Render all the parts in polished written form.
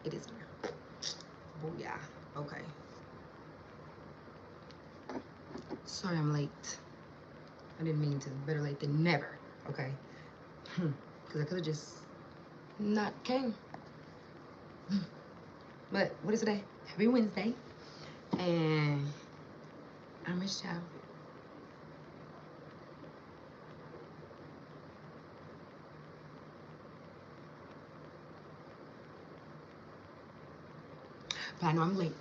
It is here. Booyah. Okay. Sorry I'm late. I didn't mean to. Better late than never. Okay. Because I could have just not came. But what is today? Happy Wednesday. And I missed y'all. But I know I'm late.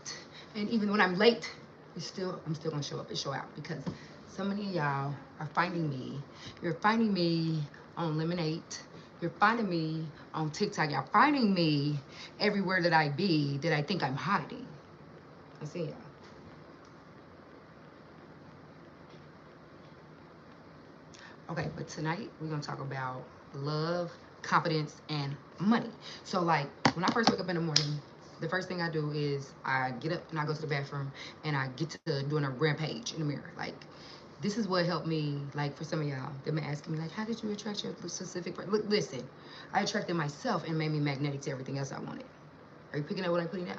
And even when I'm late, I'm still gonna show up and show out because so many of y'all are finding me. You're finding me on Lemonade. You're finding me on TikTok. Y'all finding me everywhere that I be that I think I'm hiding. I see y'all. Okay, but tonight we're gonna talk about love, confidence, and money. So like when I first wake up in the morning, the first thing I do is I get up and I go to the bathroom and I get to doing a rampage in the mirror. Like this is what helped me. Like for some of y'all, they've been asking me like, how did you attract your specific? Look, listen, I attracted myself and made me magnetic to everything else I wanted. Are you picking up what I'm putting down?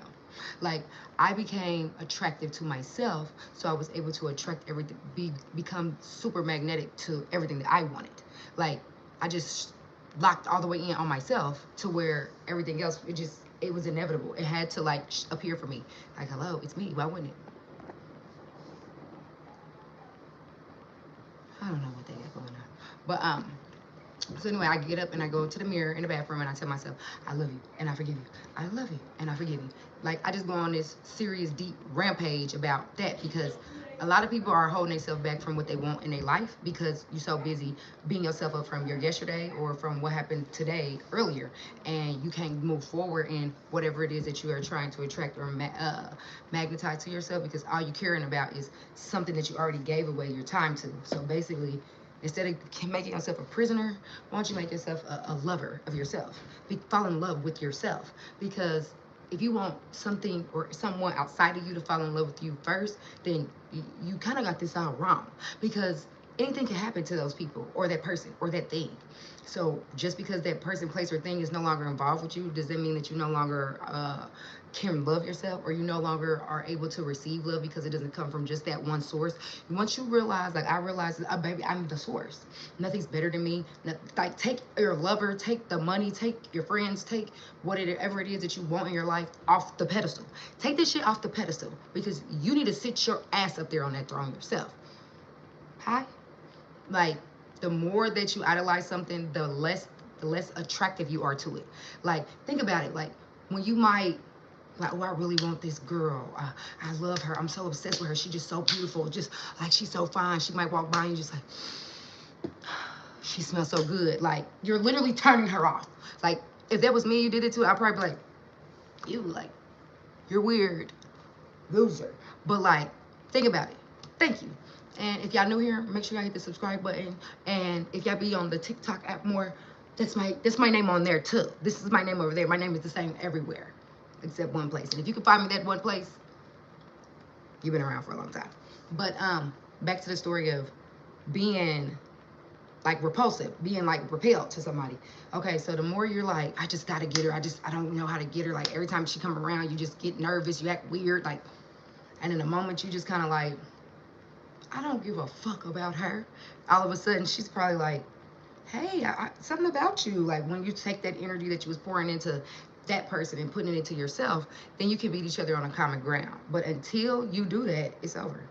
Like I became attractive to myself, so I was able to attract everything, become super magnetic to everything that I wanted. Like I just locked all the way in on myself to where everything else it was inevitable. It had to like appear for me. Like hello, it's me. Why wouldn't it? I don't know what they got going on, but so anyway, I get up and I go to the mirror in the bathroom and I tell myself, I love you and I forgive you. I love you and I forgive you. Like I just go on this serious, deep rampage about that because a lot of people are holding themselves back from what they want in their life because you're so busy being yourself up from your yesterday or from what happened today earlier, and you can't move forward in whatever it is that you are trying to attract or magnetize to yourself because all you're caring about is something that you already gave away your time to. So basically, instead of making yourself a prisoner, why don't you make yourself a lover of yourself? Fall in love with yourself. Because if you want something or someone outside of you to fall in love with you first, then you kind of got this all wrong. Because anything can happen to those people or that person or that thing. So just because that person, place, or thing is no longer involved with you, does that mean that you no longer can love yourself or you no longer are able to receive love because it doesn't come from just that one source? Once you realize, like I realized, baby, I'm the source. Nothing's better than me. Like take your lover, take the money, take your friends, take whatever it is that you want in your life off the pedestal. Take this shit off the pedestal because you need to sit your ass up there on that throne yourself. Hi. Like the more that you idolize something, the less attractive you are to it. Like think about it. Like when you might like, oh, I really want this girl. I love her. I'm so obsessed with her. She's just so beautiful. Just like she's so fine. She might walk by and you just like, she smells so good. Like you're literally turning her off. Like if that was me, you did it too. I'd probably be like, you like, you're weird, loser. But like, think about it. Thank you. And if y'all new here, make sure y'all hit the subscribe button. And if y'all be on the TikTok app more, that's my name on there too. This is my name over there. My name is the same everywhere, except one place. And if you can find me that one place, you've been around for a long time. But back to the story of being like repulsive, being like repelled to somebody. Okay, so the more you're like, I just gotta get her. I don't know how to get her. Like every time she come around, you just get nervous. You act weird. Like, and in a moment, you just kind of like, I don't give a fuck about her. All of a sudden, she's probably like, hey, something about you. Like when you take that energy that you was pouring into that person and putting it into yourself, then you can meet each other on a common ground. But until you do that, it's over.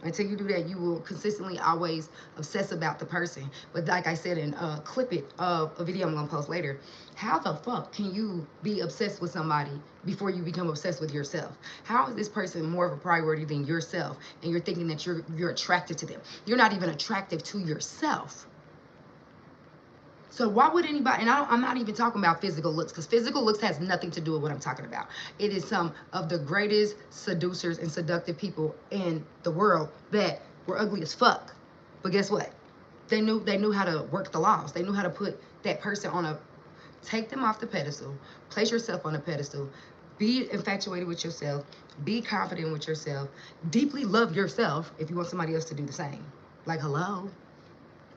Until you do that, you will consistently always obsess about the person. But like I said in clip it of a video I'm gonna post later, how the fuck can you be obsessed with somebody before you become obsessed with yourself? How is this person more of a priority than yourself? And you're thinking that you're attracted to them. You're not even attractive to yourself. So why would anybody, and I'm not even talking about physical looks, because physical looks has nothing to do with what I'm talking about. It is some of the greatest seducers and seductive people in the world that were ugly as fuck. But guess what? They knew how to work the laws. They knew how to put that person on take them off the pedestal, place yourself on a pedestal, be infatuated with yourself, be confident with yourself, deeply love yourself if you want somebody else to do the same. Like, hello?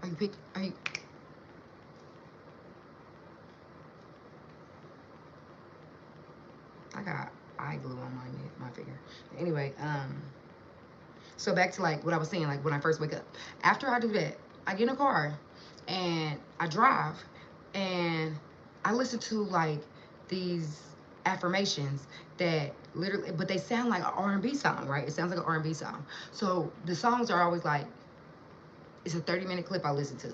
Are you I got eye glue on my finger. Anyway, so back to like what I was saying, like when I first wake up. After I do that, I get in a car and I drive and I listen to like these affirmations that literally, but they sound like an R&B song, right? It sounds like an R&B song. So the songs are always like, it's a 30-minute clip I listen to.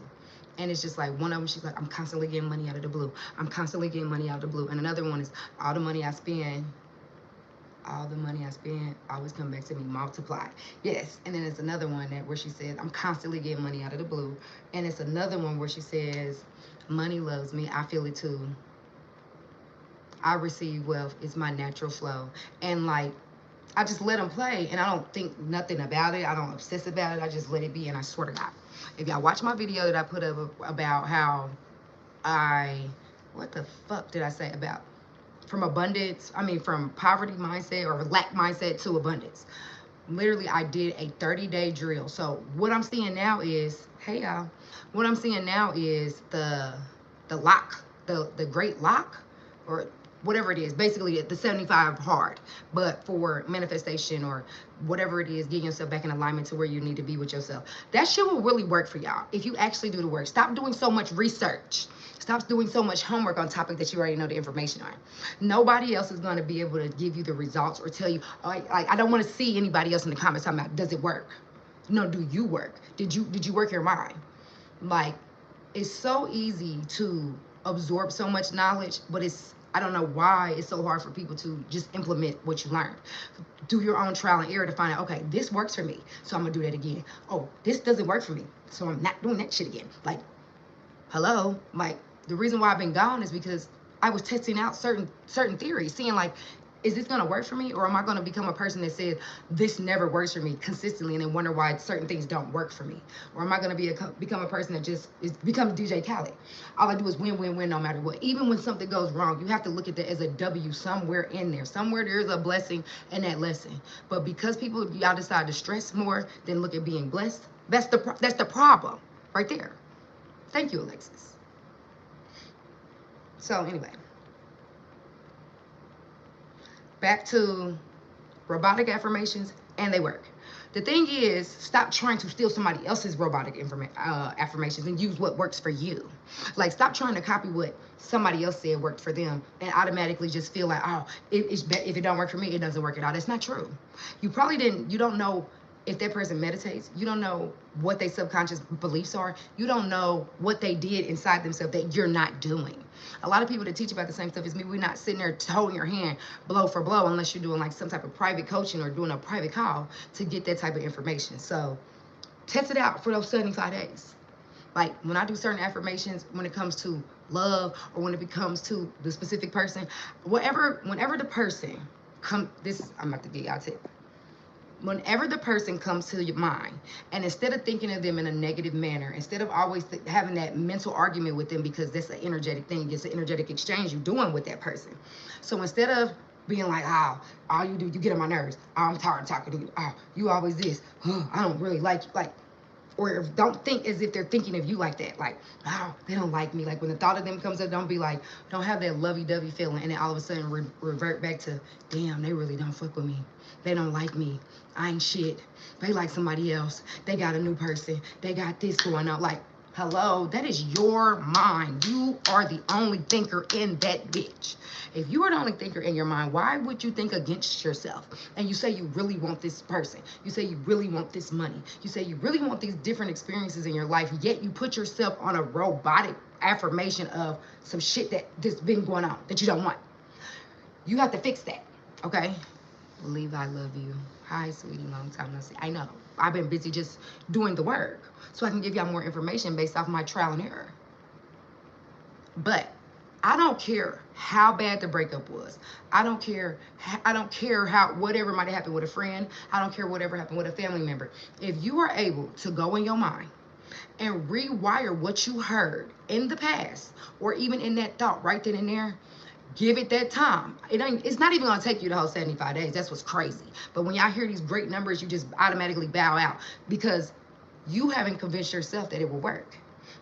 And it's just like one of them, she's like, I'm constantly getting money out of the blue. I'm constantly getting money out of the blue. And another one is all the money I spend always come back to me multiplied. Yes. And then it's another one that where she says, I'm constantly getting money out of the blue. And it's another one where she says, money loves me. I feel it too. I receive wealth. It's my natural flow. And like, I just let them play and I don't think nothing about it. I don't obsess about it. I just let it be. And I swear to God, if y'all watch my video that I put up about how what the fuck did I say about from poverty mindset or lack mindset to abundance. Literally, I did a 30-day drill. So what I'm seeing now is, hey y'all, what I'm seeing now is the lock, the great lock, or whatever it is, basically the 75 hard, but for manifestation or whatever it is, getting yourself back in alignment to where you need to be with yourself. That shit will really work for y'all if you actually do the work. Stop doing so much research. Stop doing so much homework on topic that you already know the information on. Nobody else is going to be able to give you the results or tell you, I don't want to see anybody else in the comments talking about, does it work? No, do you work? Did you work your mind? Like, it's so easy to absorb so much knowledge, but I don't know why it's so hard for people to just implement what you learned. Do your own trial and error to find out, okay, this works for me, so I'm gonna do that again. Oh, this doesn't work for me, so I'm not doing that shit again. Like, hello? Like, the reason why I've been gone is because I was testing out certain theories, seeing like, is this gonna work for me, or am I gonna become a person that says this never works for me consistently, and then wonder why certain things don't work for me? Or am I gonna become a person that just becomes DJ Khaled? All I do is win, win, win, no matter what. Even when something goes wrong, you have to look at that as a W somewhere in there. Somewhere there's a blessing in that lesson. But because y'all decide to stress more than look at being blessed, that's the problem right there. Thank you, Alexis. So anyway, back to robotic affirmations, and they work. The thing is, stop trying to steal somebody else's robotic affirmations and use what works for you. Like, stop trying to copy what somebody else said worked for them and automatically just feel like, oh, if it don't work for me, it doesn't work at all. That's not true. You don't know if that person meditates. You don't know what their subconscious beliefs are. You don't know what they did inside themselves that you're not doing. A lot of people that teach about the same stuff as me, we're not sitting there holding your hand blow for blow unless you're doing like some type of private coaching or doing a private call to get that type of information. So test it out for those 75 days. Like, when I do certain affirmations, when it comes to love or when it comes to the specific person, whenever the person I'm about to get y'all a tip. Whenever the person comes to your mind, and instead of thinking of them in a negative manner, instead of always having that mental argument with them, because that's an energetic thing, it's an energetic exchange you're doing with that person. So instead of being like, oh, all you do, you get on my nerves, oh, I'm tired of talking to you, oh, you always this, oh, I don't really like you, like, or don't think as if they're thinking of you like that. Like, oh, they don't like me. Like, when the thought of them comes up, don't be like, don't have that lovey-dovey feeling, and then all of a sudden revert back to, damn, they really don't fuck with me. They don't like me. I ain't shit. They like somebody else. They got a new person. They got this going on. Like, hello, that is your mind. You are the only thinker in that bitch. If you are the only thinker in your mind, why would you think against yourself? And you say you really want this person. You say you really want this money. You say you really want these different experiences in your life, yet you put yourself on a robotic affirmation of some shit that's been going on that you don't want. You have to fix that, okay? Levi, I love you. Hi, sweetie, long time no see. I know. I've been busy just doing the work so I can give y'all more information based off my trial and error. But I don't care how bad the breakup was. I don't care how whatever might have happened with a friend. I don't care whatever happened with a family member. If you are able to go in your mind and rewire what you heard in the past, or even in that thought right then and there, give it that time. It's not even gonna take you the whole 75 days. That's what's crazy. But when y'all hear these great numbers, you just automatically bow out because you haven't convinced yourself that it will work.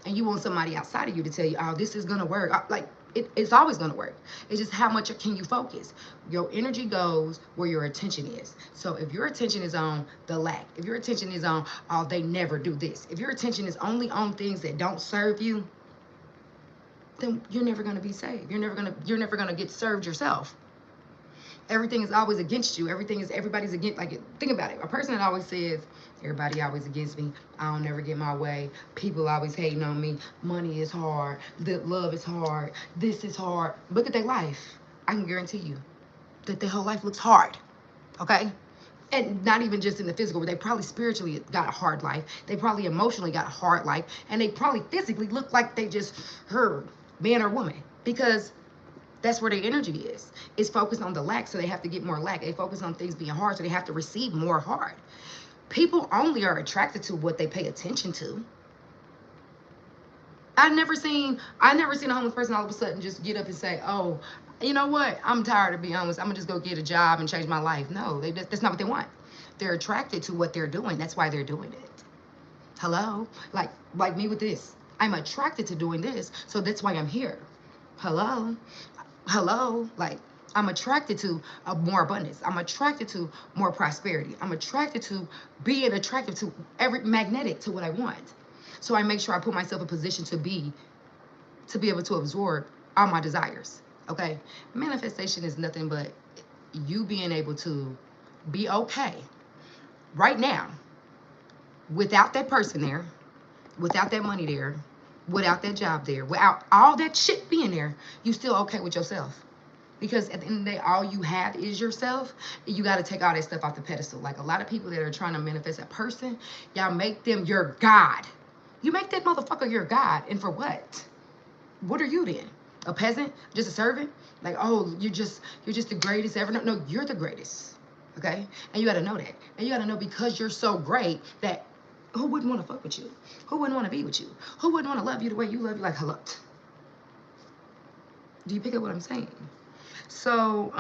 And you want somebody outside of you to tell you, oh, this is gonna work. Like, It's always going to work. It's just how much can you focus. Your energy goes where your attention is. So if your attention is on the lack, if your attention is on, oh, they never do this, if your attention is only on things that don't serve you, then you're never going to be saved. You're never going to get served yourself. Everything is always against you. Everybody's against. Like, think about it. A person that always says, everybody always against me, I don't never get my way, people always hating on me, money is hard, love is hard, this is hard. Look at their life. I can guarantee you that their whole life looks hard. Okay? And not even just in the physical, but they probably spiritually got a hard life. They probably emotionally got a hard life. And they probably physically look like they just heard, man or woman. Because that's where their energy is. It's focused on the lack, so they have to get more lack. They focus on things being hard, so they have to receive more hard. People only are attracted to what they pay attention to. I never seen a homeless person all of a sudden just get up and say, oh, you know what? I'm tired of being homeless. I'm going to just go get a job and change my life. No, that's not what they want. They're attracted to what they're doing. That's why they're doing it. Hello? Like me with this. I'm attracted to doing this, so that's why I'm here. Hello? Like, I'm attracted to more abundance. I'm attracted to more prosperity. I'm attracted to being attractive to magnetic to what I want. So I make sure I put myself in a position to be able to absorb all my desires. Okay? Manifestation is nothing but you being able to be okay right now without that person there, without that money there, without that job there, without all that shit being there, you still okay with yourself. Because at the end of the day, all you have is yourself. You got to take all that stuff off the pedestal. Like a lot of people that are trying to manifest a person, y'all make them your God. You make that motherfucker your God. And for what? What are you then? A peasant? Just a servant? Like, oh, you're just the greatest ever. No, you're the greatest. Okay? And you got to know that. And you got to know, because you're so great, that who wouldn't want to fuck with you? Who wouldn't want to be with you? Who wouldn't want to love you the way you love you? Like, hello. Do you pick up what I'm saying? So,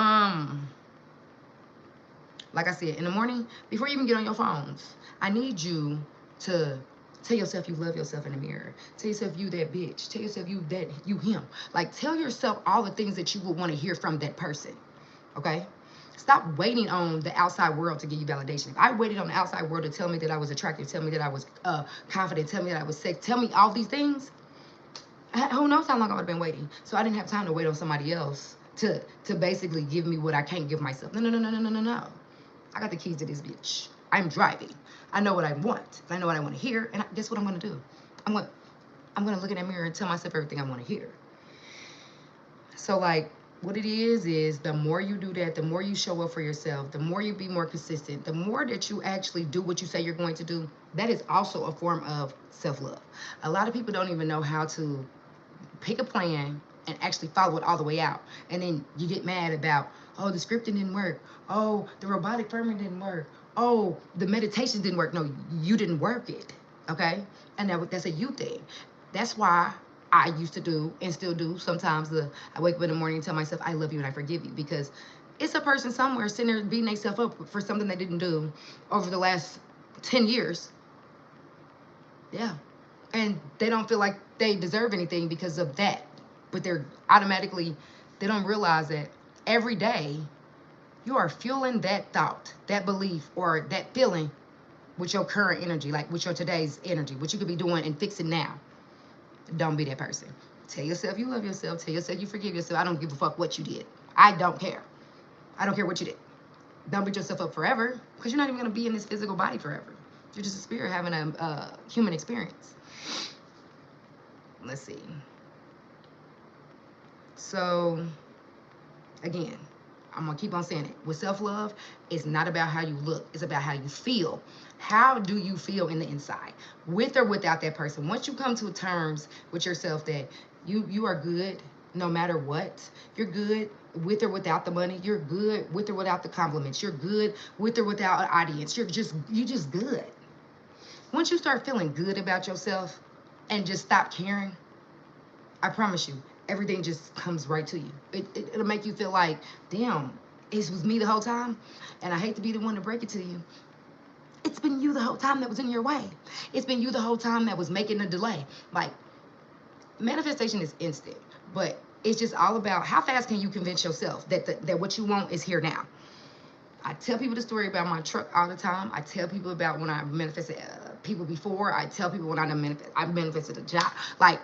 like I said, in the morning, before you even get on your phones, I need you to tell yourself you love yourself in the mirror. Tell yourself you that bitch. Tell yourself you him. Like, tell yourself all the things that you would want to hear from that person. Okay? Stop waiting on the outside world to give you validation. If I waited on the outside world to tell me that I was attractive, tell me that I was confident, tell me that I was sex, tell me all these things, who knows how long I would have been waiting. So I didn't have time to wait on somebody else to basically give me what I can't give myself. No. I got the keys to this bitch. I'm driving. I know what I want. I know what I want to hear. And guess what I'm going to do? I'm going to look in that mirror and tell myself everything I want to hear. So, like, what it is the more you do that, the more you show up for yourself, the more you be more consistent, the more that you actually do what you say you're going to do, that is also a form of self-love. A lot of people don't even know how to pick a plan and actually follow it all the way out. And then you get mad about, oh, the scripting didn't work. Oh, the robotic farming didn't work. Oh, the meditation didn't work. No, you didn't work it. Okay? And that's a you thing. That's why I used to do and still do sometimes I wake up in the morning and tell myself, I love you and I forgive you. Because it's a person somewhere sitting there beating themselves up for something they didn't do over the last 10 years. Yeah. And they don't feel like they deserve anything because of that. But they don't realize that every day you are fueling that thought, that belief, or that feeling with your current energy, like with your today's energy, what you could be doing and fixing now. Don't be that person. Tell yourself you love yourself. Tell yourself you forgive yourself. I don't give a fuck what you did. I don't care. I don't care what you did. Don't beat yourself up forever, because you're not even going to be in this physical body forever. You're just a spirit having a human experience. Let's see. So, again, I'm going to keep on saying it. With self-love, it's not about how you look. It's about how you feel. How do you feel in the inside? With or without that person. Once you come to terms with yourself that you are good no matter what. You're good with or without the money. You're good with or without the compliments. You're good with or without an audience. You're just good. Once you start feeling good about yourself and just stop caring, I promise you, everything just comes right to you. It'll make you feel like, damn, it was me the whole time. And I hate to be the one to break it to you. It's been you the whole time that was in your way. It's been you the whole time that was making a delay. Like, manifestation is instant, but it's just all about how fast can you convince yourself that what you want is here now. I tell people the story about my truck all the time. I tell people about when I manifested people before. I tell people when I manifested a job. Like,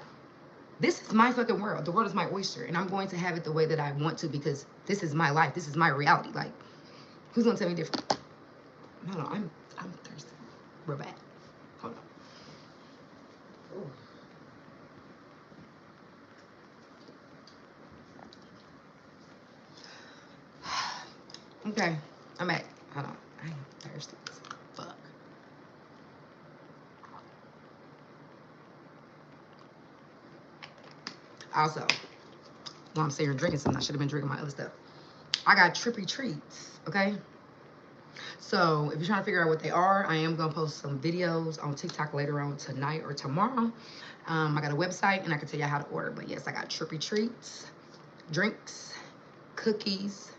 this is my fucking world. The world is my oyster, and I'm going to have it the way that I want to because this is my life. This is my reality. Like, who's gonna tell me different? Hold on, I'm thirsty. We're back. Hold on. Ooh. Okay, I'm back. Hold on. I am thirsty as fuck. Also, while I'm sitting here drinking something, I should have been drinking my other stuff. I got trippy treats, okay? So if you're trying to figure out what they are, I am gonna post some videos on TikTok later on tonight or tomorrow. I got a website and I can tell you how to order. But yes, I got trippy treats, drinks, cookies,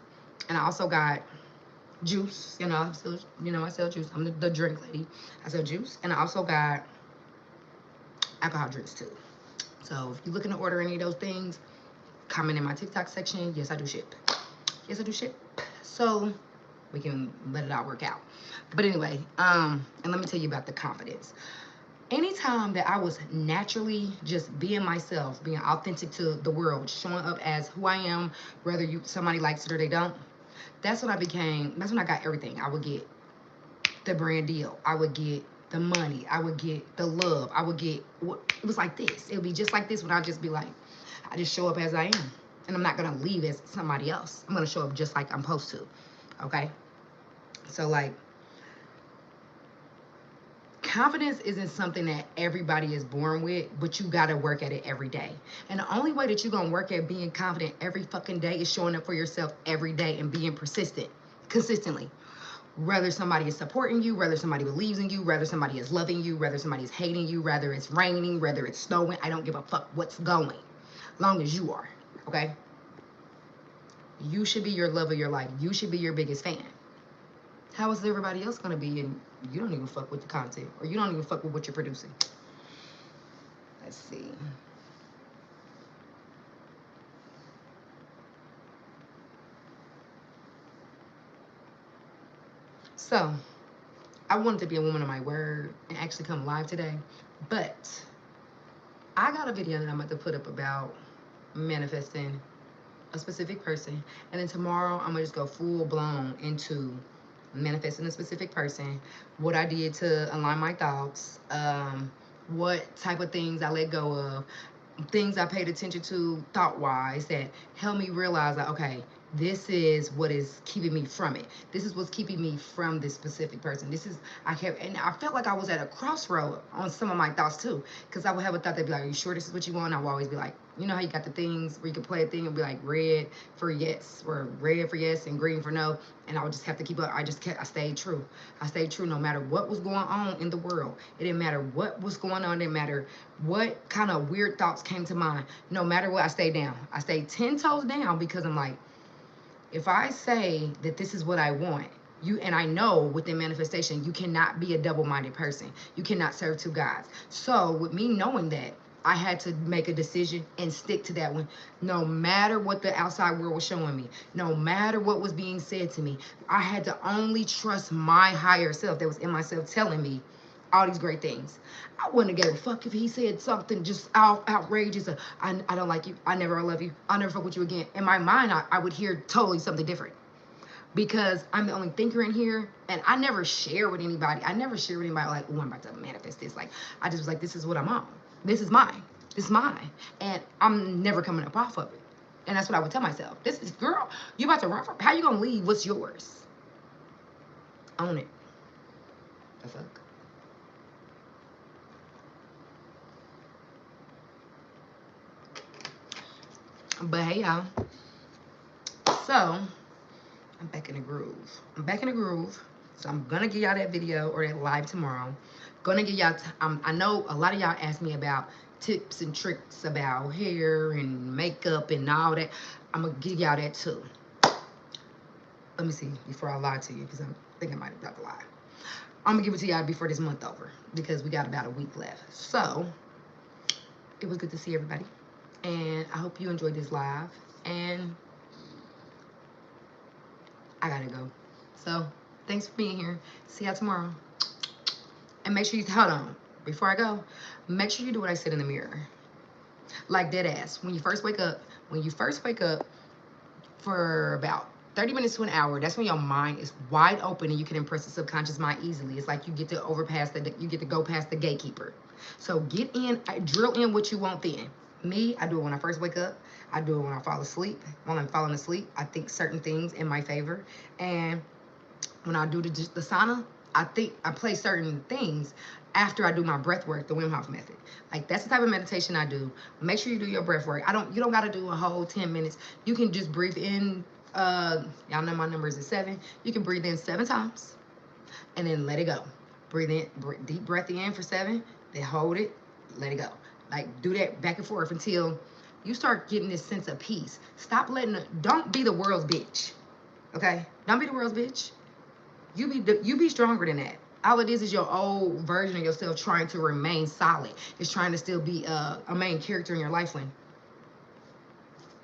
and I also got juice. You know, I sell juice. I'm the drink lady. I sell juice, and I also got alcohol drinks too. So if you're looking to order any of those things, comment in my TikTok section. Yes, I do ship. Yes, I do ship. So we can let it all work out. But anyway, and let me tell you about the confidence. Anytime that I was naturally just being myself, being authentic to the world, showing up as who I am, whether somebody likes it or they don't, that's when I got everything. I would get the brand deal. I would get the money. I would get the love. I would get, it was like this. It would be just like this when I just be like, I just show up as I am. And I'm not going to leave as somebody else. I'm going to show up just like I'm supposed to. Okay? So, like, confidence isn't something that everybody is born with, but you got to work at it every day. And the only way that you're going to work at being confident every fucking day is showing up for yourself every day and being persistent, consistently. Whether somebody is supporting you, whether somebody believes in you, whether somebody is loving you, whether somebody is hating you, whether it's raining, whether it's snowing, I don't give a fuck what's going, long as you are, okay? You should be your love of your life. You should be your biggest fan. How is everybody else gonna be and you don't even fuck with the content, or you don't even fuck with what you're producing? Let's see. So, I wanted to be a woman of my word and actually come live today, but I got a video that I'm about to put up about manifesting a specific person, and then tomorrow I'm gonna just go full blown into manifesting a specific person, what I did to align my thoughts, what type of things I let go of, things I paid attention to thought wise that helped me realize that, okay, this is what is keeping me from it. This is what's keeping me from this specific person. And I felt like I was at a crossroad on some of my thoughts too. Because I would have a thought that'd be like, are you sure this is what you want? And I would always be like, you know how you got the things where you can play a thing and be like red for yes, or red for yes and green for no. And I would just have to keep up. I stayed true. I stayed true no matter what was going on in the world. It didn't matter what was going on. It didn't matter what kind of weird thoughts came to mind. No matter what, I stayed down. I stayed 10 toes down because I'm like, if I say that this is what I want, and I know within manifestation, you cannot be a double-minded person. You cannot serve two gods. So with me knowing that, I had to make a decision and stick to that one, no matter what the outside world was showing me, no matter what was being said to me. I had to only trust my higher self that was in myself telling me all these great things. I wouldn't have gave a fuck if he said something just outrageous. I don't like you. I love you. I'll never fuck with you again. In my mind, I would hear totally something different. Because I'm the only thinker in here, and I never share with anybody. I never share with anybody like, oh, I'm about to manifest this. Like, I just was like, this is what I'm on. This is mine. This is mine. And I'm never coming up off of it. And that's what I would tell myself. This is, girl, you about to run from, how you gonna leave what's yours? Own it. The fuck? But hey, y'all. So, I'm back in the groove. So I'm gonna give y'all that video or that live tomorrow. Gonna give y'all, I know a lot of y'all asked me about tips and tricks about hair and makeup and all that. I'm gonna give y'all that too. Let me see, before I lie to you, because I think I might have got the lie. I'm gonna give it to y'all before this month over, because we got about a week left. So, it was good to see everybody. And I hope you enjoyed this live. And I gotta go. So thanks for being here. See y'all tomorrow. And make sure you, hold on, before I go, make sure you do what I said in the mirror. Like dead ass. When you first wake up, for about 30 minutes to an hour, that's when your mind is wide open and you can impress the subconscious mind easily. It's like you get to you get to go past the gatekeeper. So get in, drill in what you want then. Me, I do it when I first wake up. I do it when I fall asleep. While I'm falling asleep, I think certain things in my favor. And when I do the sauna, I play certain things after I do my breath work, the Wim Hof method. Like that's the type of meditation I do. Make sure you do your breath work. You don't gotta do a whole 10 minutes. You can just breathe in, y'all know my numbers is 7. You can breathe in 7 times and then let it go. Breathe in, deep breath in for 7, then hold it, let it go. Like do that back and forth until you start getting this sense of peace. Don't be the world's bitch. Okay? Don't be the world's bitch. You be stronger than that. All it is your old version of yourself trying to remain solid. It's trying to still be a main character in your life when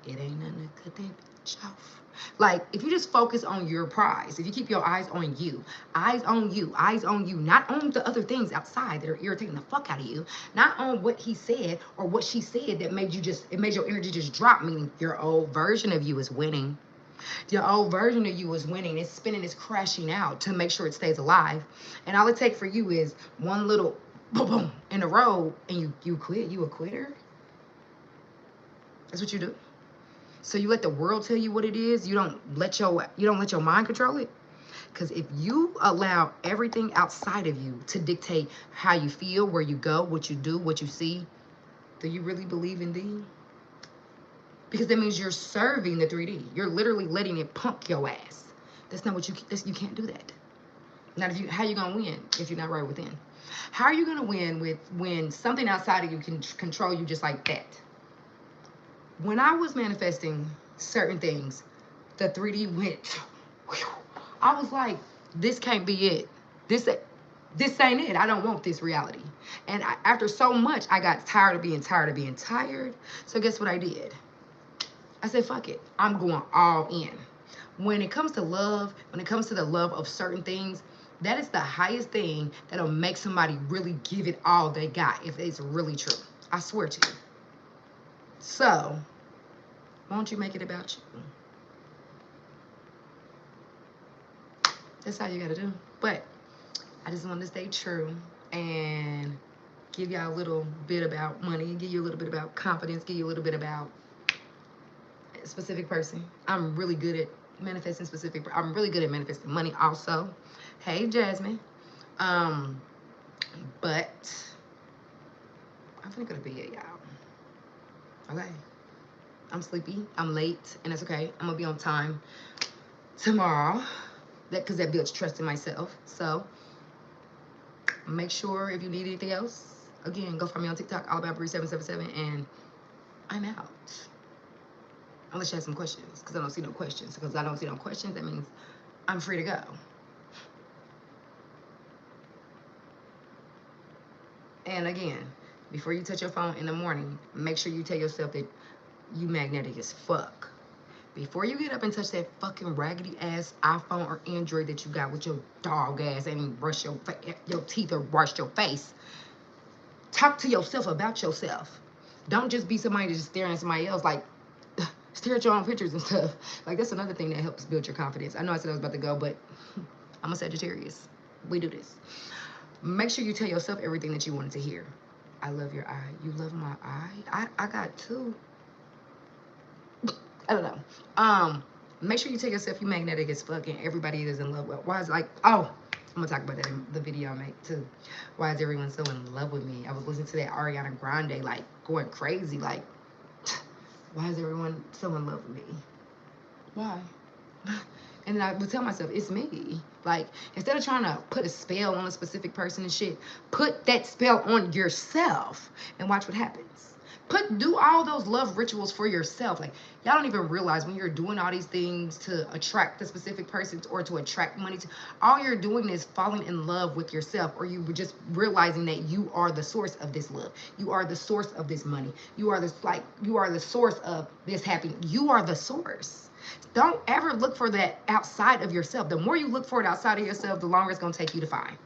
it ain't nothing to cut that bitch off. Like, if you just focus on your prize, if you keep your eyes on you, not on the other things outside that are irritating the fuck out of you, not on what he said or what she said that made your energy just drop, meaning your old version of you is winning. Your old version of you is winning. It's spinning, it's crashing out to make sure it stays alive. And all it takes for you is one little boom, boom in the road, and you quit. You a quitter. That's what you do. So you let the world tell you what it is. You don't let your mind control it. Because if you allow everything outside of you to dictate how you feel, where you go, what you do, what you see, do you really believe in thee? Because that means you're serving the 3D. You're literally letting it pump your ass. That's not what you can't do that. Not if you, how you gonna win if you're not right within? How are you gonna win when something outside of you can control you just like that? When I was manifesting certain things, the 3D went, I was like, this can't be it. This ain't it. I don't want this reality. And after so much, I got tired of being tired. So guess what I did? I said, fuck it. I'm going all in. When it comes to love, when it comes to the love of certain things, that is the highest thing that'll make somebody really give it all they got if it's really true. I swear to you. So, why don't you make it about you? That's all you gotta do. But I just want to stay true and give y'all a little bit about money, give you a little bit about confidence, give you a little bit about a specific person. I'm really good at manifesting I'm really good at manifesting money also. Hey, Jasmine. But I'm finna go to bed, y'all. Okay. I'm sleepy. I'm late, and that's okay. I'm gonna be on time tomorrow. Because that builds trust in myself. So make sure if you need anything else, again, go find me on TikTok, AllAboutBree777, and I'm out. Unless you have some questions, because I don't see no questions. Because I don't see no questions, that means I'm free to go. And again, before you touch your phone in the morning, make sure you tell yourself that you magnetic as fuck. Before you get up and touch that fucking raggedy ass iPhone or Android that you got with your dog ass and you brush your teeth or wash your face, talk to yourself about yourself. Don't just be somebody that's just staring at somebody else, like stare at your own pictures and stuff. Like, that's another thing that helps build your confidence. I know I said I was about to go, but I'm a Sagittarius. We do this. Make sure you tell yourself everything that you wanted to hear. I love your eye. You love my eye. I got 2. I don't know. Make sure you tell yourself you magnetic as fuck and everybody is in love with. Why is like, oh, I'm gonna talk about that in the video I make too. Why is everyone so in love with me? I was listening to that Ariana Grande, like going crazy, like, why is everyone so in love with me? Why? And then I would tell myself, it's me. Like, instead of trying to put a spell on a specific person and shit, put that spell on yourself and watch what happens. Do all those love rituals for yourself. Like, y'all don't even realize when you're doing all these things to attract the specific person or to attract money to, all you're doing is falling in love with yourself, or you were just realizing that you are the source of this love. You are the source of this money. You are you are the source of this happiness. You are the source. Don't ever look for that outside of yourself. The more you look for it outside of yourself, the longer it's going to take you to find.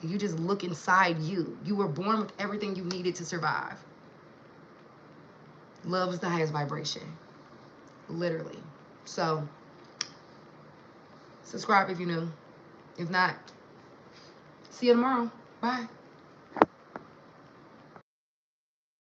You just look inside you. You were born with everything you needed to survive. Love is the highest vibration, literally. So, subscribe if you're new. If not, see you tomorrow. Bye.